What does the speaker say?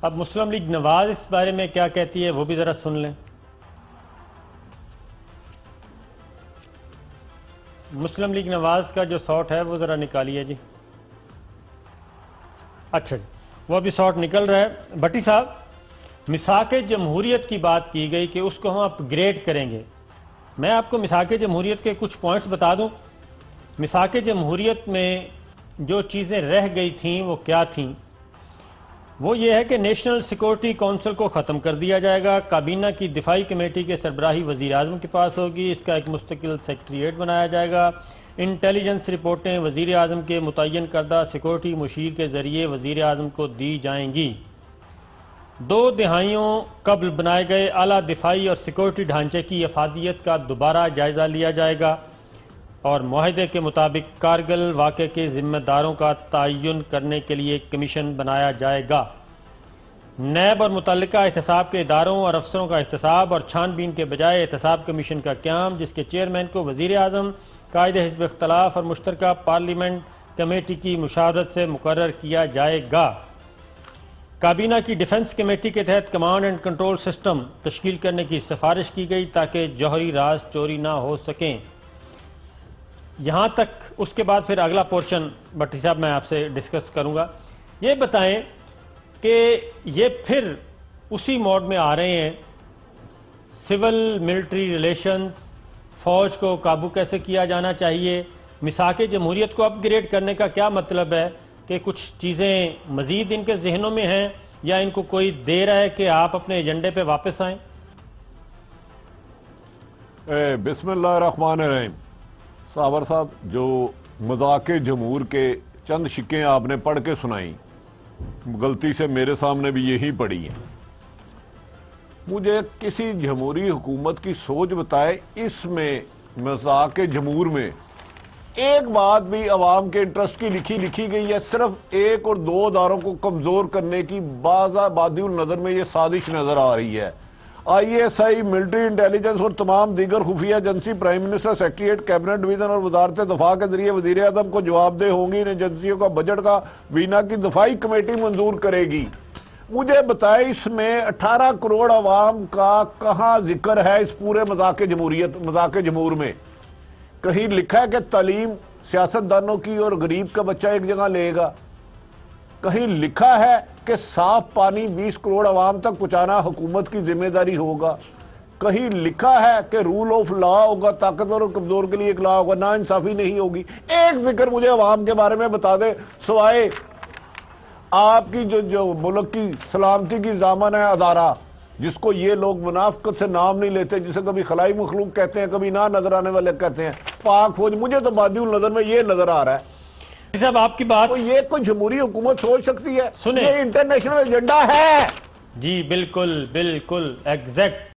اب مسلم لیگ نواز اس بارے میں کیا کہتی ہے وہ بھی ذرا سن لیں۔ مسلم لیگ نواز کا جو ساؤٹ ہے وہ ذرا نکالیے جی۔ اچھا جی، وہ ابھی ساؤٹ نکل رہا ہے۔ بھٹی صاحب، میثاق جمہوریت کی بات کی گئی کہ اس کو ہم اپ گریڈ کریں گے۔ میں آپ کو میثاق جمہوریت کے کچھ پوائنٹس بتا دوں۔ میثاق جمہوریت میں جو چیزیں رہ گئی تھیں وہ کیا تھیں؟ وہ یہ ہے کہ نیشنل سیکورٹی کونسل کو ختم کر دیا جائے گا، کابینہ کی دفاعی کمیٹی کے سربراہی وزیر اعظم کے پاس ہوگی، اس کا ایک مستقل سیکریٹریٹ بنایا جائے گا، انٹیلیجنس رپورٹیں وزیر اعظم کے متعین کردہ سیکورٹی مشیر کے ذریعے وزیر اعظم کو دی جائیں گی۔ 2 دہائیوں قبل بنائے گئے اعلیٰ دفاعی اور سیکورٹی ڈھانچے کی افادیت کا دوبارہ جائزہ لیا جائے گا اور معاہدے کے مطابق کارگل واقعے کے ذمہ داروں کا تعین کرنے کے لیے کمیشن بنایا جائے گا۔ نیب اور متعلقہ احتساب کے اداروں اور افسروں کا احتساب اور چھان بین کے بجائے احتساب کمیشن کا قیام، جس کے چیئرمین کو وزیر اعظم، قائد حزب اختلاف اور مشترکہ پارلیمنٹ کمیٹی کی مشاورت سے مقرر کیا جائے گا۔ کابینہ کی ڈیفنس کمیٹی کے تحت کمانڈ اینڈ کنٹرول سسٹم تشکیل کرنے کی سفارش کی گئی تاکہ جوہری راز چوری نہ ہو سکیں۔ یہاں تک، اس کے بعد پھر اگلا پورشن بھٹی صاحب میں آپ سے ڈسکس کروں گا۔ یہ بتائیں کہ یہ پھر اسی موڈ میں آ رہے ہیں، سول ملٹری ریلیشنز، فوج کو قابو کیسے کیا جانا چاہیے۔ میثاق جمہوریت کو اپ گریڈ کرنے کا کیا مطلب ہے کہ کچھ چیزیں مزید ان کے ذہنوں میں ہیں یا ان کو کوئی دے رہا ہے کہ آپ اپنے ایجنڈے پہ واپس آئیں؟ بسم اللہ الرحمن الرحیم۔ صابر صاحب، جو مذاق جمہور کے چند شکیں آپ نے پڑھ کے سنائیں، غلطی سے میرے سامنے بھی یہی پڑھی ہیں۔ مجھے کسی جمہوری حکومت کی سوچ بتائے، اس میں مذاق جمہور میں ایک بات بھی عوام کے انٹرسٹ کی لکھی گئی ہے؟ صرف 1 اور 2 اداروں کو کمزور کرنے کی بادی النظر میں یہ سازش نظر آ رہی ہے۔ ISI، ملٹری انٹیلیجنس اور تمام دیگر خفیہ agency prime minister secretariat, cabinet division اور وزارت دفاع کے ذریعے وزیر اعظم کو جواب دہ ہوں گی۔ ان ایجنسیوں کا بجٹ کا کابینہ کی دفاعی کمیٹی منظور کرے گی۔ مجھے بتائے، اس میں 18 کروڑ عوام کا کہاں ذکر ہے اس پورے مذاق جمہور میں؟ کہیں لکھا ہے کہ تعلیم سیاستدانوں کی اور غریب کا بچہ ایک جگہ لے گا؟ کہیں لکھا ہے کہ صاف پانی 20 کروڑ عوام تک پہنچانا حکومت کی ذمہ داری ہوگا؟ کہیں لکھا ہے کہ رول آف لا ہوگا، طاقتور اور کمزور کے لیے ایک لا ہوگا، نا انصافی نہیں ہوگی؟ ایک ذکر مجھے عوام کے بارے میں بتا دے، سوائے آپ کی جو ملک کی سلامتی کی ضامن ہے ادارہ، جس کو یہ لوگ منافقت سے نام نہیں لیتے، جسے کبھی خلائی مخلوق کہتے ہیں، کبھی نہ نظر آنے والے کہتے ہیں، پاک فوج۔ مجھے تو بادی النظر میں یہ نظر آ رہا ہے۔ صاحب، آپ کی بات یہ کوئی جمہوری حکومت سوچ سکتی ہے؟ سنیں، یہ انٹرنیشنل ایجنڈا ہے۔ جی بالکل بالکل ایگزیکٹ